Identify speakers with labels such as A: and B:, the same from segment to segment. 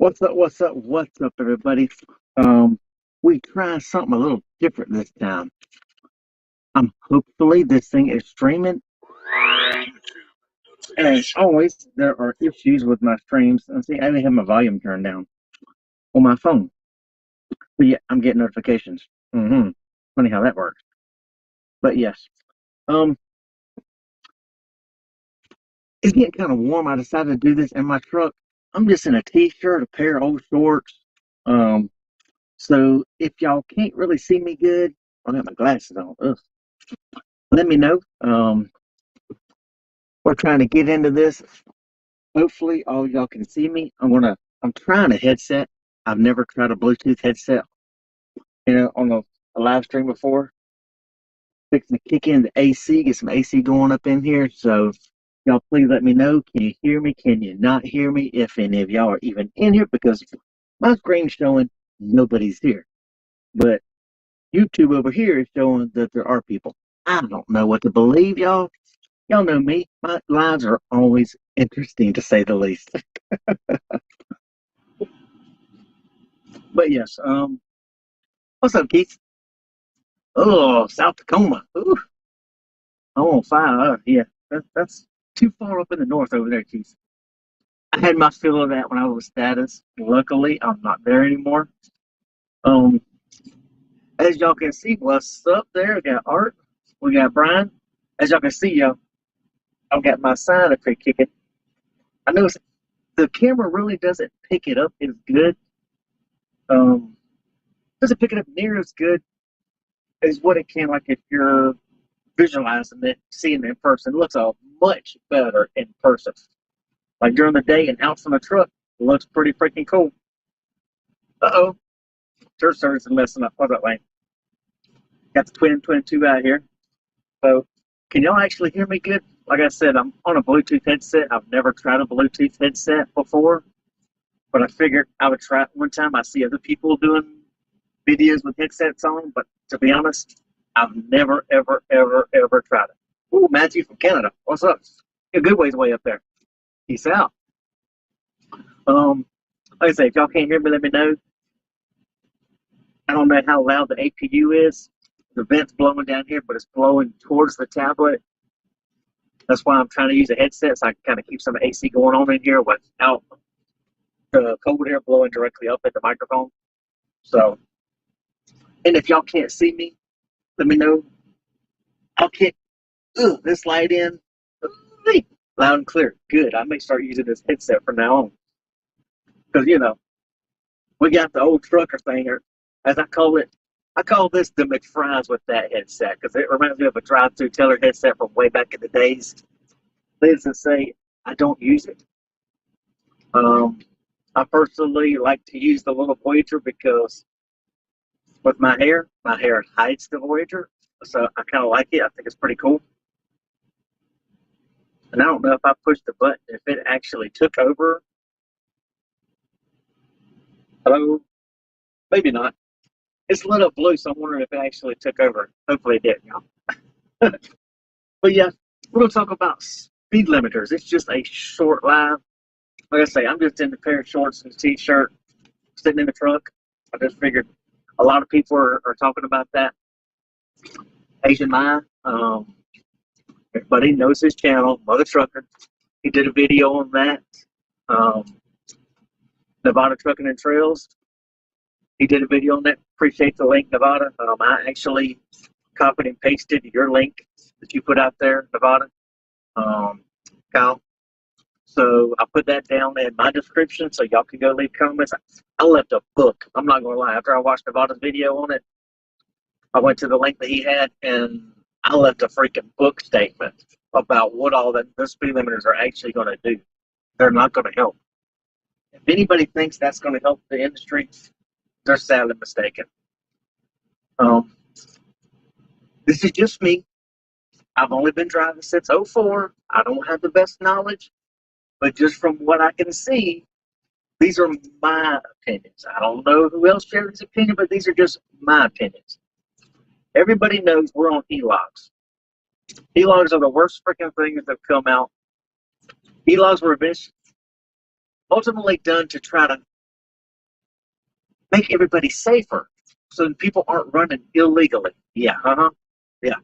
A: What's up? What's up? What's up, everybody? We try something a little different this time. Hopefully this thing is streaming. As always, there are issues with my streams. And see, I even have my volume turned down on my phone. But yeah, I'm getting notifications. Funny how that works. But yes, um, it's getting kind of warm. I decided to do this in my truck. I'm just in a t-shirt, a pair of old shorts. Um, so if y'all can't really see me good, I got my glasses on. Ugh. Let me know. We're trying to get into this. Hopefully, all y'all can see me. I'm trying a headset. I've never tried a Bluetooth headset, on a live stream before. Fixing to kick in the AC, get some AC going up in here. So, y'all, please let me know. Can you hear me? Can you not hear me? If any of y'all are even in here, because my screen's showing nobody's here, but YouTube over here is showing that there are people. I don't know what to believe, y'all. Y'all know me. My lives are always interesting, to say the least. But yes, what's up, Keith? Oh, South Tacoma. Ooh, I'm on fire. Yeah, that's too far up in the north over there, Keith. I had my fill of that when I was with status. Luckily, I'm not there anymore. Um, as y'all can see, what's up there? We got Art. We got Brian. As y'all can see, y'all, I've got my sign up here kicking. I know the camera really doesn't pick it up as good. Doesn't pick it up near as good as what it can, like if you're visualizing it, seeing it in person. It looks a much better in person. Like during the day and out from the truck, it looks pretty freaking cool. Uh-oh. Church service is messing up. Hold up, Lane. Got the twin 2 out here. So, can y'all actually hear me good? Like I said, I'm on a Bluetooth headset. I've never tried a Bluetooth headset before, but I figured I would try it one time. I see other people doing videos with headsets on, but to be honest, I've never, ever, ever, ever tried it. Ooh, Matthew from Canada. What's up? A good ways way up there. Peace out. Like I say, if y'all can't hear me, let me know. I don't know how loud the APU is. The vent's blowing down here, but it's blowing towards the tablet. That's why I'm trying to use a headset so I can kind of keep some AC going on in here without the cold air blowing directly up at the microphone. So, and if y'all can't see me, let me know. I'll kick this light in loud and clear. Good. I may start using this headset from now on. Because, we got the old trucker thing, or as I call it, I call this the McFries with that headset because it reminds me of a drive-through teller headset from way back in the days. Needless to say, I don't use it. I personally like to use the little Voyager because with my hair hides the Voyager. So I kind of like it. I think it's pretty cool. And I don't know if I pushed the button, if it actually took over. Hello? Maybe not. It's lit up blue, so I'm wondering if it actually took over. Hopefully it did, y'all. But yeah, we're going to talk about speed limiters. It's just a short live. Like I say, I'm just in a pair of shorts and a t-shirt, sitting in the truck. I just figured a lot of people are talking about that. Asian Mai, everybody knows his channel, Mother Trucker. He did a video on that. Nevada Trucking and Trails. He did a video on that. Appreciate the link, Nevada. I actually copied and pasted your link that you put out there, Nevada, Kyle. So I put that down in my description so y'all can go leave comments. I left a book. I'm not going to lie. After I watched Nevada's video on it, I went to the link that he had and I left a freaking book statement about what all the speed limiters are actually going to do. They're not going to help. If anybody thinks that's going to help the industry, they're sadly mistaken. This is just me. I've only been driving since '04. I don't have the best knowledge, but just from what I can see, these are my opinions. I don't know who else shares his opinion, but these are just my opinions. Everybody knows we're on E-logs. E-logs are the worst freaking things that have come out. E-logs were ultimately done to try to make everybody safer so that people aren't running illegally. Yeah, yeah.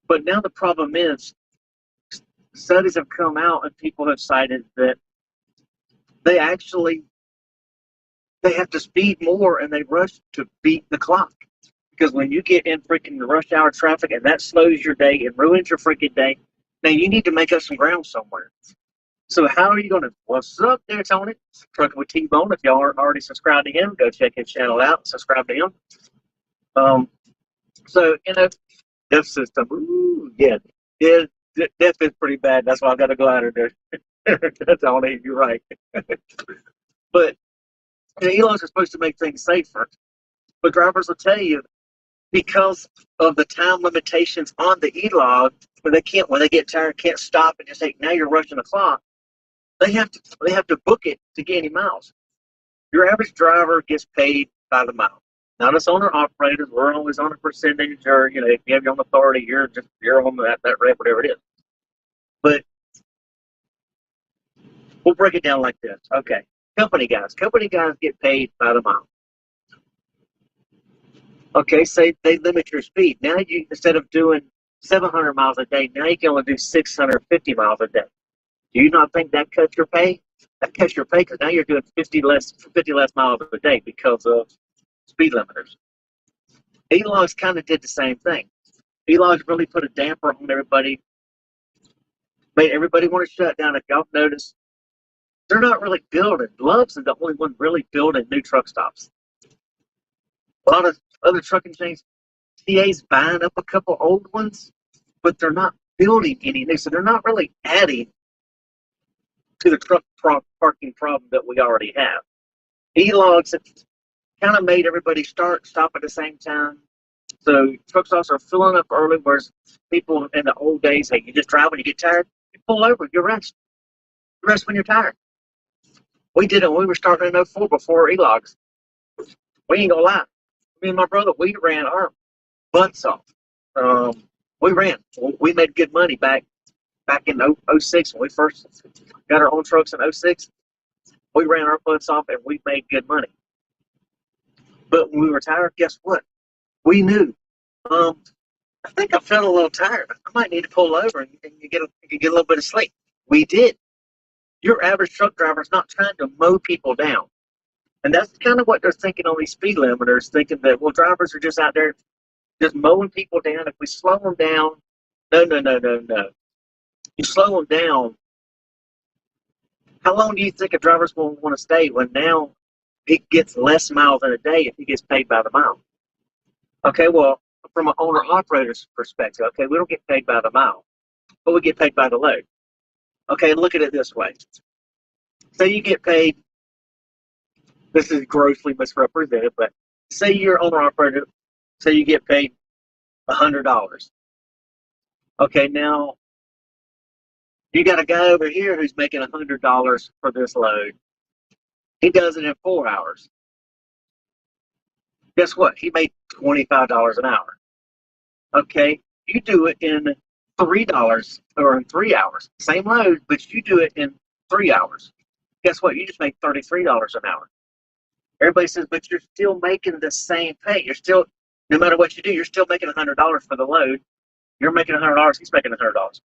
A: But now the problem is studies have come out and people have cited that they actually they have to speed more and they rush to beat the clock. Because when you get in freaking rush hour traffic and that slows your day and ruins your freaking day, now you need to make up some ground somewhere. So how are you going to? What's up there, Tony? Trucking with T-Bone. If y'all aren't already subscribed to him, go check his channel out. Subscribe to him. Um, so death system. Ooh, yeah, yeah. Death is pretty bad. That's why I got to go out of there. Tony, you're right. But Elon's are supposed to make things safer. But drivers will tell you because of the time limitations on the e-log, when they get tired, can't stop and just say, now you're rushing the clock. They have to book it to get any miles. Your average driver gets paid by the mile. Not us owner operators. We're always on a percentage, or if you have your own authority, you're on that rate, whatever it is. But we'll break it down like this. Okay, company guys get paid by the mile. Okay, say they limit your speed. Now you instead of doing 700 miles a day, now you can only do 650 miles a day. Do you not think that cuts your pay? That cuts your pay because now you're doing 50 less miles a day because of speed limiters. E-logs kind of did the same thing. E-logs really put a damper on everybody, made everybody want to shut down. If y'all notice, they're not really building. Love's is the only one really building new truck stops. A lot of other trucking chains, TA's buying up a couple old ones, but they're not building any new. So they're not really adding to the truck parking problem that we already have. E-logs have kind of made everybody stop at the same time. So truck stops are filling up early, whereas people in the old days, hey, you just drive when you get tired, you pull over, you rest. You rest when you're tired. We did it when we were starting in '04 before e-logs. We ain't gonna lie. Me and my brother, we ran our butts off. We ran. We made good money back in '06 when we first got our own trucks in '06. We ran our butts off and we made good money. But when we were tired, guess what? We knew. I think I felt a little tired. I might need to pull over and you get a little bit of sleep. We did. Your average truck driver is not trying to mow people down. And that's kind of what they're thinking on these speed limiters, thinking that, well, drivers are just out there just mowing people down. If we slow them down, no. You slow them down, how long do you think a driver's going to want to stay when now he gets less miles in a day if he gets paid by the mile? Okay, well, from an owner-operator's perspective, okay, we don't get paid by the mile, but we get paid by the load. Okay, look at it this way. Say you get paid, this is grossly misrepresented, but say you're owner-operator, say you get paid $100. Okay, now you got a guy over here who's making $100 for this load. He does it in 4 hours. Guess what? He made $25 an hour. Okay, you do it in $3 or in 3 hours. Same load, but you do it in 3 hours. Guess what? You just make $33 an hour. Everybody says, but you're still making the same pay. You're still, no matter what you do, you're still making $100 for the load. You're making $100. He's making $100.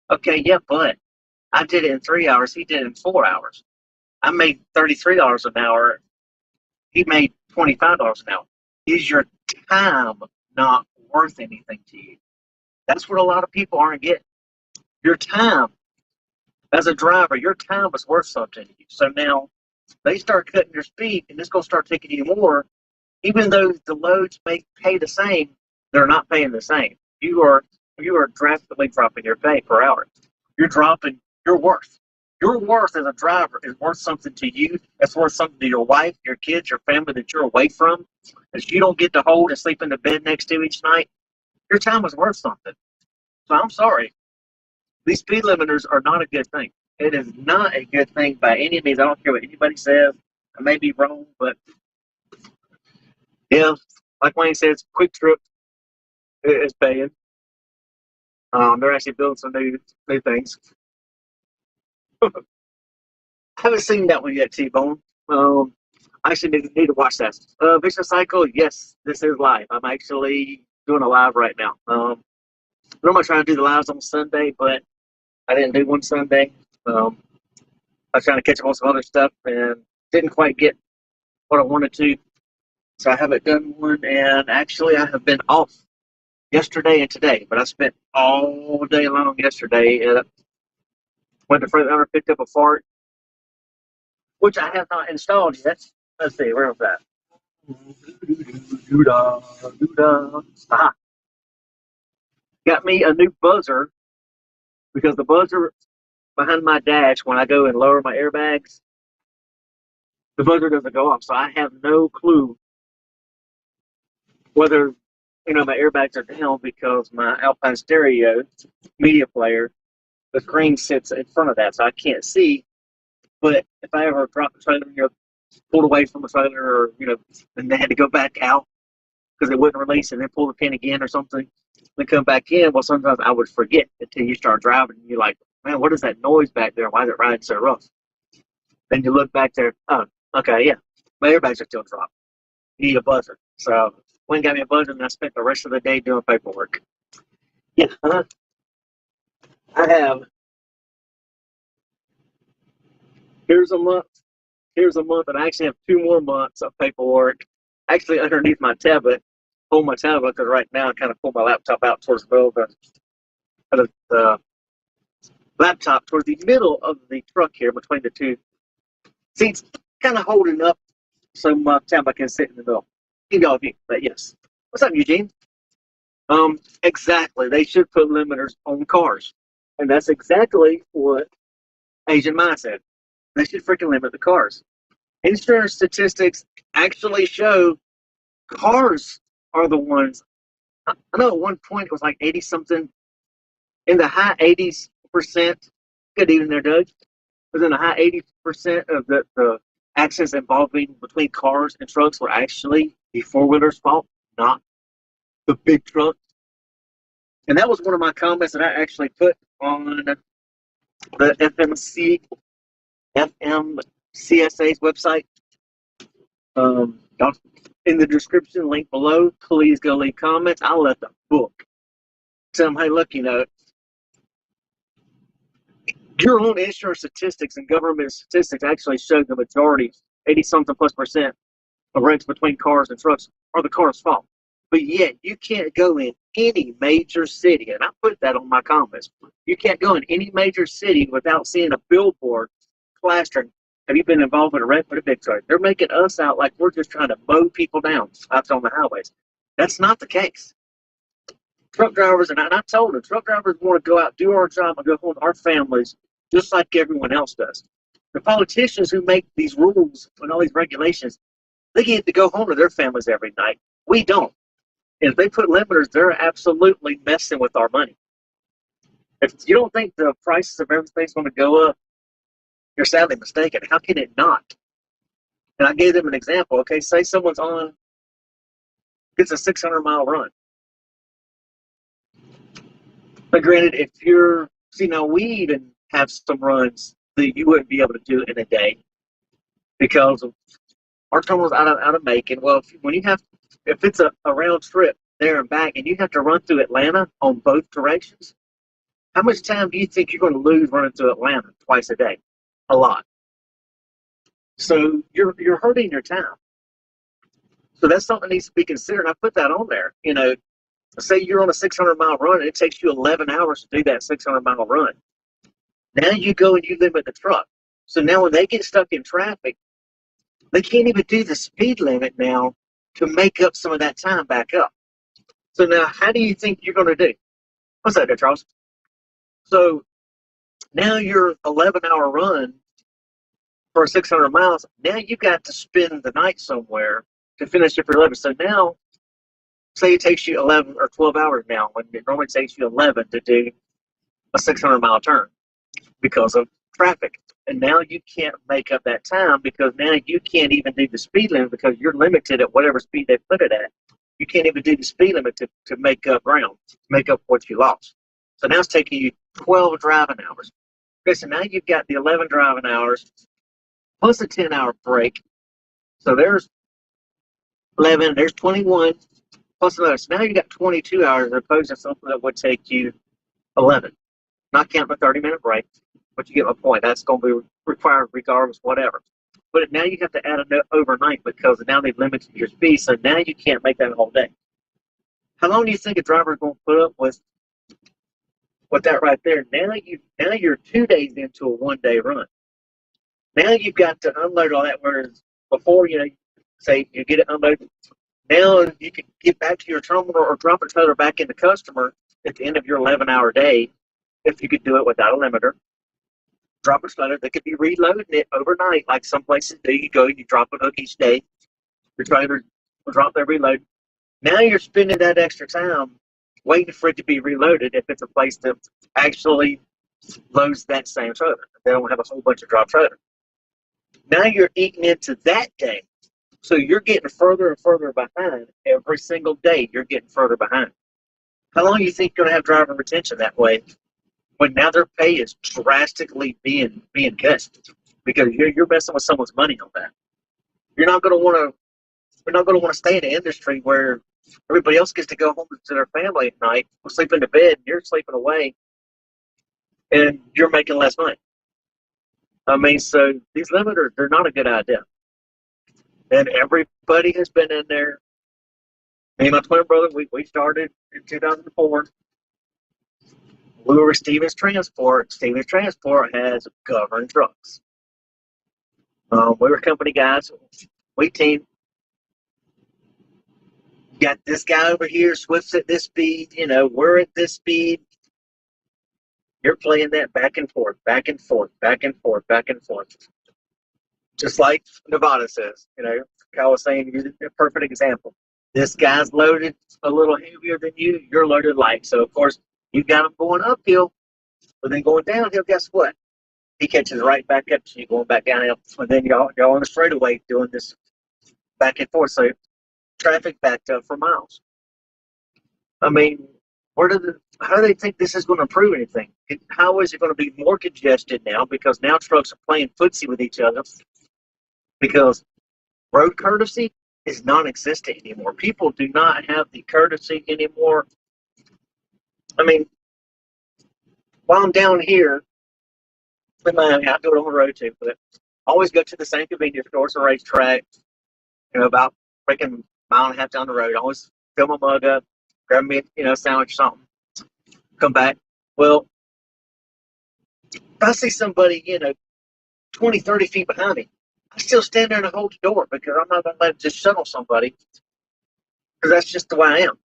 A: Okay, yeah, but I did it in 3 hours. He did it in 4 hours. I made $33 an hour. He made $25 an hour. Is your time not worth anything to you? That's what a lot of people aren't getting. Your time as a driver, your time is worth something to you. So now they start cutting your speed, and it's going to start taking you more. Even though the loads may pay the same, they're not paying the same. You are drastically dropping your pay per hour. You're dropping your worth. Your worth as a driver is worth something to you. It's worth something to your wife, your kids, your family that you're away from, that you don't get to hold and sleep in the bed next to each night. Your time is worth something. So I'm sorry. These speed limiters are not a good thing. It is not a good thing by any means. I don't care what anybody says. I may be wrong, but yeah, like Wayne says, Quick Trip is paying. They're actually building some new things. I haven't seen that one yet, T-Bone. I actually need to watch that. Vicious Cycle, yes, this is live. I'm actually doing a live right now. Normally trying to do the lives on Sunday, but I didn't do one Sunday. I was trying to catch up on some other stuff and didn't quite get what I wanted to. So I haven't done one. And actually, I have been off yesterday and today, but I spent all day long yesterday. Went to front owner, picked up a fart, which I have not installed yet. Let's see, where was that? Aha. Got me a new buzzer because the buzzer behind my dash, when I go and lower my airbags, the buzzer doesn't go off. So I have no clue whether my airbags are down because my Alpine stereo media player, the screen sits in front of that, so I can't see. But if I ever drop the trailer, pulled away from the trailer, or and they had to go back out because it wouldn't release, and then pull the pin again or something, then come back in. Well, sometimes I would forget until you start driving, and you're like, man, what is that noise back there? Why is it riding so rough? Then you look back there, oh, okay, yeah, my airbags are still dropped. You need a buzzer. So Wayne got me a buzzer, and I spent the rest of the day doing paperwork. Yeah, I have. Here's a month. Here's a month, and I actually have 2 more months of paperwork. Actually, underneath my tablet, pull my tablet because right now I kind of pull my laptop out towards the middle of the laptop towards the middle of the truck here between the two seats, kind of holding up so my tablet can sit in the middle. You know, but yes. What's up, Eugene? Exactly. They should put limiters on cars, and that's exactly what Asian Mind said. They should freaking limit the cars. Insurance statistics actually show cars are the ones. I know at one point it was like 80 something, in the high 80s%. Good evening there, Doug. It was in the high 80% of the accidents involving between cars and trucks were actually the four-wheeler's fault, not the big truck. And that was one of my comments that I actually put on the FMCSA's website. In the description link below, please go leave comments. I'll let the book tell them, hey, look, your own insurance statistics and government statistics actually show the majority, 80 something plus% of wrecks between cars and trucks are the car's fault. But yet, you can't go in any major city, and I put that on my comments. You can't go in any major city without seeing a billboard plastering, have you been involved in a wreck with a big truck? They're making us out like we're just trying to mow people down out on the highways. That's not the case. Truck drivers, and I told them, truck drivers want to go out, do our job, and go home to our families just like everyone else does. The politicians who make these rules and all these regulations, they get to go home to their families every night. We don't. And if they put limiters, they're absolutely messing with our money. If you don't think the prices of everything's going to go up, you're sadly mistaken. How can it not? And I gave them an example. Okay, say someone's gets a 600-mile run. But granted, if we even have some runs that you wouldn't be able to do in a day because of our terminal's out of Macon. Well, if it's a round trip there and back, and you have to run through Atlanta on both directions, how much time do you think you're going to lose running through Atlanta twice a day? A lot. So you're hurting your time. So that's something that needs to be considered. I put that on there. Say you're on a 600-mile run, and it takes you 11 hours to do that 600-mile run. Now you go and you limit the truck. So now when they get stuck in traffic, they can't even do the speed limit now to make up some of that time back up. So now how do you think you're going to do? What's that there, Charles? So now your 11-hour run for 600 miles, now you've got to spend the night somewhere to finish up your 11. So now, say it takes you 11 or 12 hours now, when it normally takes you 11 to do a 600-mile turn because of traffic. And now you can't make up that time because now you can't even do the speed limit because you're limited at whatever speed they put it at. You can't even do the speed limit to make up ground, to make up what you lost. So now it's taking you 12 driving hours. Okay, so now you've got the 11 driving hours plus a 10-hour break. So there's 11, there's 21, plus another. So now you got 22 hours as opposed to something that would take you 11. Not counting the 30-minute break, but you get my point. That's going to be required regardless, whatever. But now you have to add an overnight because now they've limited your speed, so now you can't make that whole day. How long do you think a driver is going to put up with that right there? Now you're 2 days into a 1-day run. Now you've got to unload all that. Whereas before, say you get it unloaded, now you can get back to your terminal or drop a trailer back in the customer at the end of your 11-hour day, if you could do it without a limiter. Drop a trailer. They could be reloading it overnight, like some places do. You go, you drop a hook each day. Your trailer will drop their reload. Now you're spending that extra time waiting for it to be reloaded if it's a place that actually loads that same trailer. They don't have a whole bunch of drop trailers. Now you're eating into that day. So you're getting further and further behind. Every single day you're getting further behind. How long do you think you're going to have driver retention that way when now their pay is drastically being cut? Because you're messing with someone's money on that. You're not going to want to stay in an industry where everybody else gets to go home to their family at night, sleep in the bed, and you're sleeping away, and you're making less money. I mean, so these limiters, they're not a good idea. And everybody has been in there. Me and my twin brother, we started in 2004. We were Stevens Transport. Stevens Transport has governed trucks. We were company guys. We teamed. Got this guy over here, Swift's at this speed, we're at this speed. You're playing that back and forth, back and forth, back and forth, back and forth. Just like Nevada says, Kyle was saying, a perfect example. This guy's loaded a little heavier than you, you're loaded light. So, of course, you got him going uphill, but then going downhill, guess what? He catches right back up to you going back downhill. And then y'all on the straightaway doing this back and forth. So traffic backed up for miles. I mean, how do they think this is going to improve anything? How is it going to be more congested now? Because now trucks are playing footsie with each other. Because road courtesy is non-existent anymore. People do not have the courtesy anymore. I mean, while I'm down here in Miami, I do it on the road too, but I always go to the same convenience store, it's a racetrack, about freaking mile and a half down the road. I always fill my mug up, grab me a sandwich or something, come back. Well, if I see somebody, 20, 30 feet behind me, I still stand there and hold the door because I'm not going to let it just shuttle somebody because that's just the way I am.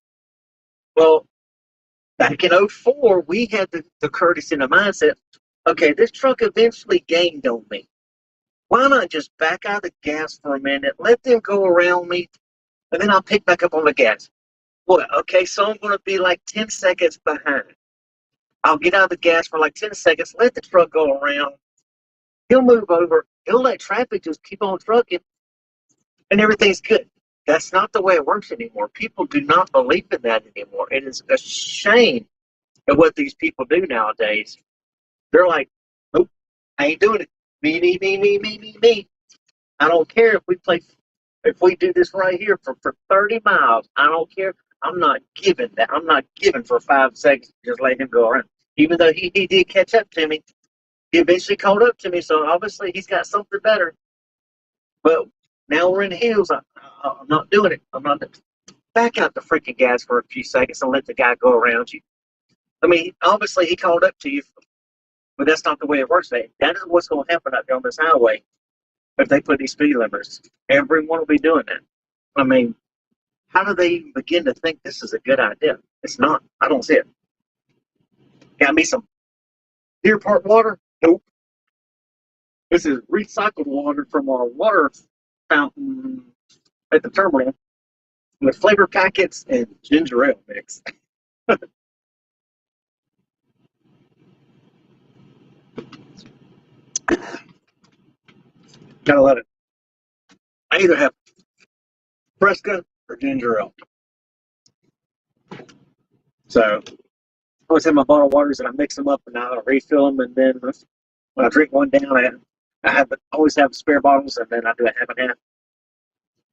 A: Well, back in 04, we had the courtesy and the mindset, okay, this truck eventually gained on me. Why not just back out of the gas for a minute, let them go around me, and then I'll pick back up on the gas. Well, okay, so I'm going to be like 10 seconds behind. I'll get out of the gas for like 10 seconds, let the truck go around. He'll move over. He'll let traffic just keep on trucking, and everything's good. That's not the way it works anymore. People do not believe in that anymore. It is a shame at what these people do nowadays. They're like, nope, I ain't doing it. Me. I don't care if we do this right here for 30 miles. I don't care. I'm not giving that. I'm not giving for 5 seconds. Just let him go around. Even though he did catch up to me, he eventually caught up to me. So obviously he's got something better. But now we're in the hills. I'm not doing it. I'm not. Back out the freaking gas for a few seconds and let the guy go around you. I mean, obviously he called up to you, but that's not the way it works. That is what's going to happen out there on this highway if they put these speed limiters. Everyone will be doing that. I mean, how do they even begin to think this is a good idea? It's not. I don't see it. Got me some Deer Park water? Nope. This is recycled water from our water fountain at the terminal with flavor packets and ginger ale mix. Gotta love it. I either have Fresca or ginger ale. So I always have my bottled waters and I mix them up and I refill them, and then when I drink one down, I always have spare bottles, and then I do a half and half.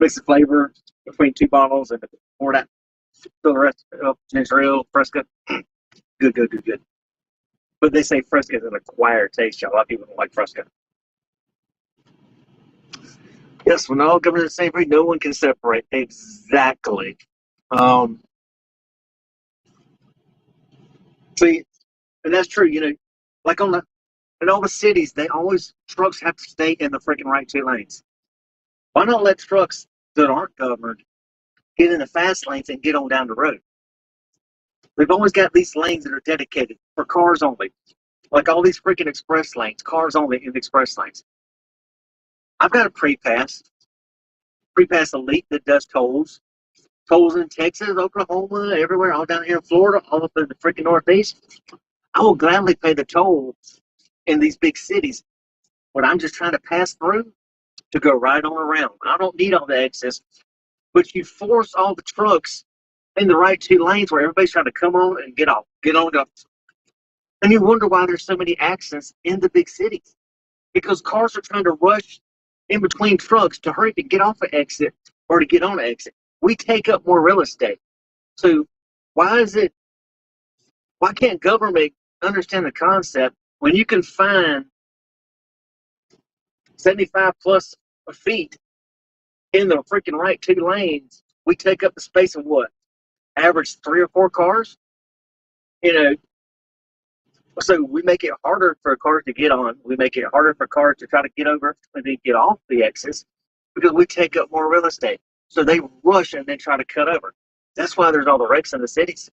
A: Mix the flavor between 2 bottles and pour that. Fill the rest up. Ginger ale, Fresca. Good, good, good, good. But they say Fresca is an acquired taste. A lot of people don't like Fresca. Yes, when all governed in the same breed, no one can separate. Exactly. See, and that's true. Like in all the cities, trucks have to stay in the freaking right 2 lanes. Why not let trucks that aren't governed get in the fast lanes and get on down the road? They've always got these lanes that are dedicated for cars only. Like all these freaking express lanes, cars only in the express lanes. I've got a pre-pass Elite that does tolls. Tolls in Texas, Oklahoma, everywhere, all down here in Florida, all up in the freaking Northeast. I will gladly pay the toll in these big cities when I'm just trying to pass through to go right on around. I don't need all the excess, but you force all the trucks in the right 2 lanes where everybody's trying to come on and get off, get on, go. And you wonder why there's so many accidents in the big cities. Because cars are trying to rush in between trucks to hurry to get off an exit or to get on an exit. We take up more real estate. So why can't government understand the concept when you can find 75 plus feet in the freaking right 2 lanes? We take up the space of what? Average 3 or 4 cars? So we make it harder for cars to get on. We make it harder for cars to try to get over and then get off the exits because we take up more real estate. So they rush and then try to cut over. That's why there's all the wrecks in the cities.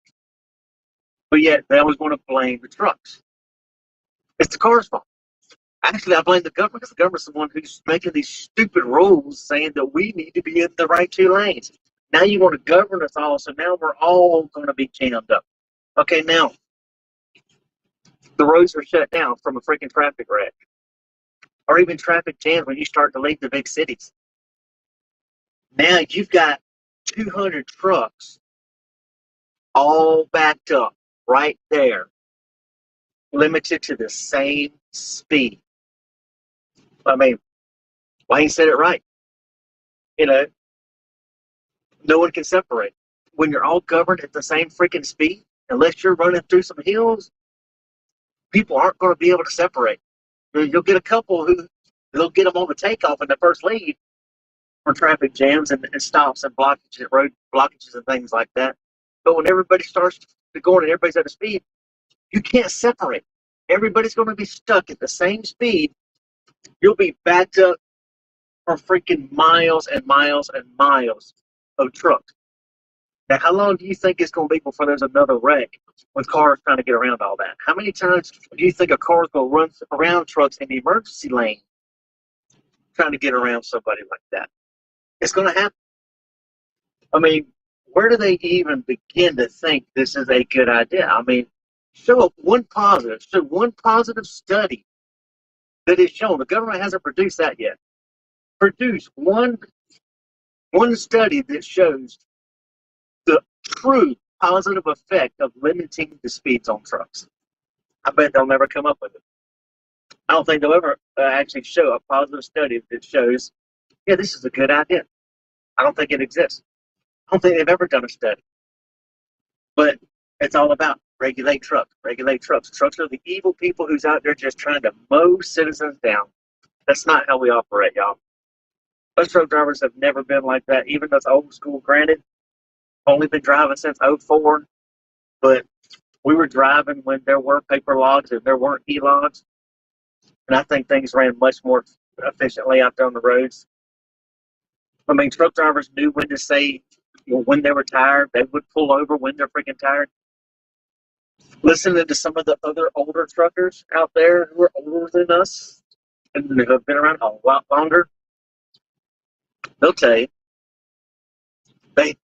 A: But yet they always want to blame the trucks. It's the car's fault. Actually, I blame the government because the government's the one who's making these stupid rules saying that we need to be in the right 2 lanes. Now you want to govern us all, so now we're all going to be jammed up. Okay, now the roads are shut down from a freaking traffic wreck or even traffic jams when you start to leave the big cities. Now you've got 200 trucks all backed up right there, limited to the same speed. I mean, Wayne said it right. No one can separate. When you're all governed at the same freaking speed, unless you're running through some hills, people aren't going to be able to separate. You'll get a couple they'll get them on the takeoff in the first lead for traffic jams and stops and blockages, road blockages and things like that. But when everybody starts to go and everybody's at a speed, you can't separate. Everybody's going to be stuck at the same speed. You'll be backed up for freaking miles and miles and miles of trucks. Now, how long do you think it's going to be before there's another wreck with cars trying to get around all that? How many times do you think a car's going to run around trucks in the emergency lane trying to get around somebody like that? It's going to happen. I mean, where do they even begin to think this is a good idea? I mean, show one positive study that is shown. The government hasn't produced that yet. Produce one study that shows the true positive effect of limiting the speeds on trucks. I bet they'll never come up with it. I don't think they'll ever actually show a positive study that shows, yeah, this is a good idea. I don't think it exists. I don't think they've ever done a study. But it's all about regulate trucks. Regulate trucks. Trucks are the evil people who's out there just trying to mow citizens down. That's not how we operate, y'all. Most truck drivers have never been like that, even though it's old school, granted. Only been driving since 04, but we were driving when there were paper logs and there weren't e-logs. And I think things ran much more efficiently out there on the roads. I mean, truck drivers knew when to say, when they were tired, they would pull over when they're freaking tired. Listening to some of the other older truckers out there who are older than us and who have been around a lot longer, they'll tell you, they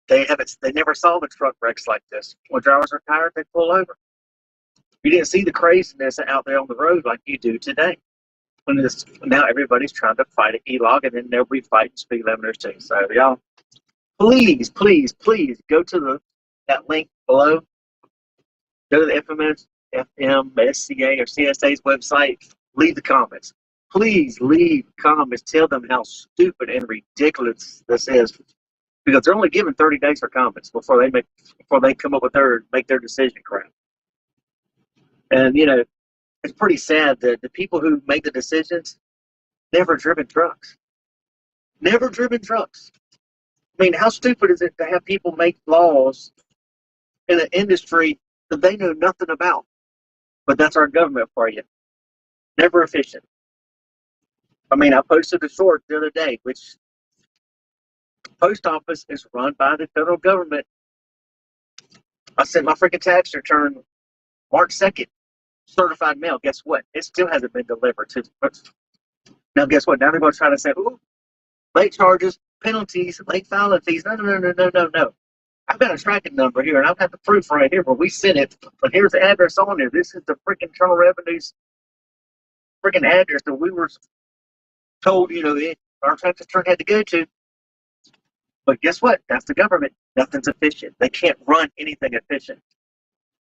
A: never saw the truck wrecks like this. When drivers are tired, they pull over. You didn't see the craziness out there on the road like you do today. Now everybody's trying to fight an e-log, and then they'll be fighting speed limiters too. So y'all, please, please, please go to that link below. Go to the FMSCA or CSA's website. Leave the comments. please leave comments. Tell them how stupid and ridiculous this is, because they're only given 30 days for comments before they come up with make their decision correct. And it's pretty sad that the people who make the decisions never driven trucks. Never driven trucks. I mean, how stupid is it to have people make laws in an industry that they know nothing about? But that's our government for you. Never efficient. I mean, I posted a short the other day, which post office is run by the federal government. I sent my freaking tax return March 2nd, certified mail. Guess what? It still hasn't been delivered to. Now, guess what? Now they're going to try to say, ooh, late charges, penalties, late filing fees. No. I've got a tracking number here, and I've got the proof right here where we sent it. But here's the address on there. This is the freaking Internal Revenue's freaking address that we were told, our tax return had to go to. But guess what? That's the government. Nothing's efficient. They can't run anything efficient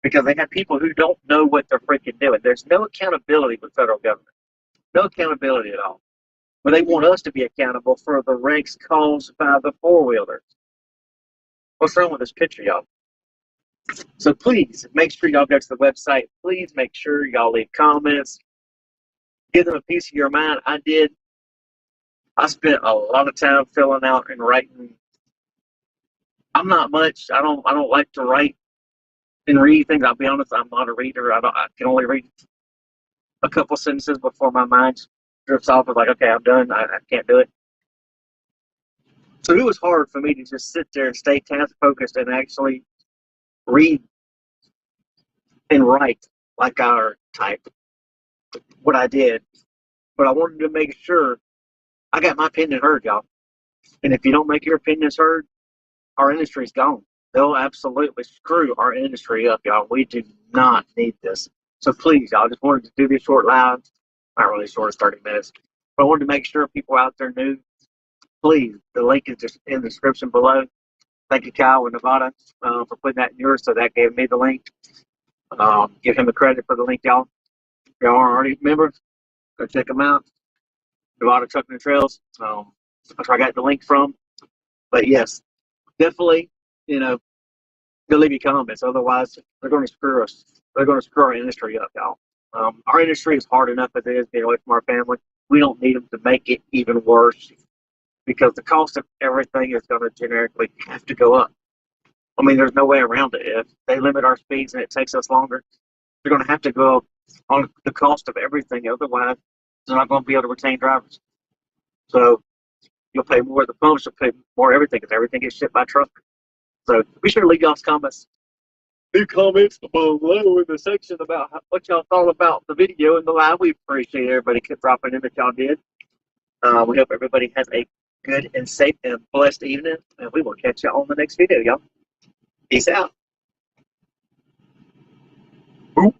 A: because they have people who don't know what they're freaking doing. There's no accountability with federal government. No accountability at all. But they want us to be accountable for the wrecks caused by the four-wheelers. What's wrong with this picture, y'all? So please, make sure y'all go to the website. Please make sure y'all leave comments. Give them a piece of your mind. I did. I spent a lot of time filling out and writing. I'm not much. I don't like to write and read things. I'll be honest, I'm not a reader. I can only read a couple sentences before my mind drifts off. It's like, okay, I'm done. I can't do it. So it was hard for me to just sit there and stay task focused and actually read and write like I type what I did. But I wanted to make sure I got my opinion heard, y'all. And if you don't make your opinions heard, our industry's gone. They'll absolutely screw our industry up, y'all. We do not need this. So please, y'all, just wanted to do this short live. Not really short, it's 30 minutes. But I wanted to make sure people out there knew. Please, the link is just in the description below. Thank you, Kyle in Nevada, for putting that in yours. So that gave me the link. Give him the credit for the link, y'all. If y'all aren't already members, go check them out. Nevada Trucking and Trails. That's where I got the link from. But yes, definitely, go leave your comments. Otherwise, they're going to screw us. They're going to screw our industry up, y'all. Our industry is hard enough as it is, being away from our family. We don't need them to make it even worse because the cost of everything is going to generically have to go up. I mean, there's no way around it. If they limit our speeds and it takes us longer, they're going to have to go up on the cost of everything. Otherwise, they're not going to be able to retain drivers. So you'll pay more at the pumps, you'll pay more everything because everything gets shipped by truck. So be sure to leave y'all's comments. Leave comments below in the section about what y'all thought about the video and the live. We appreciate everybody kept dropping in that y'all did. We hope everybody has a good and safe and blessed evening, and we will catch y'all on the next video, y'all. Peace out. Boop.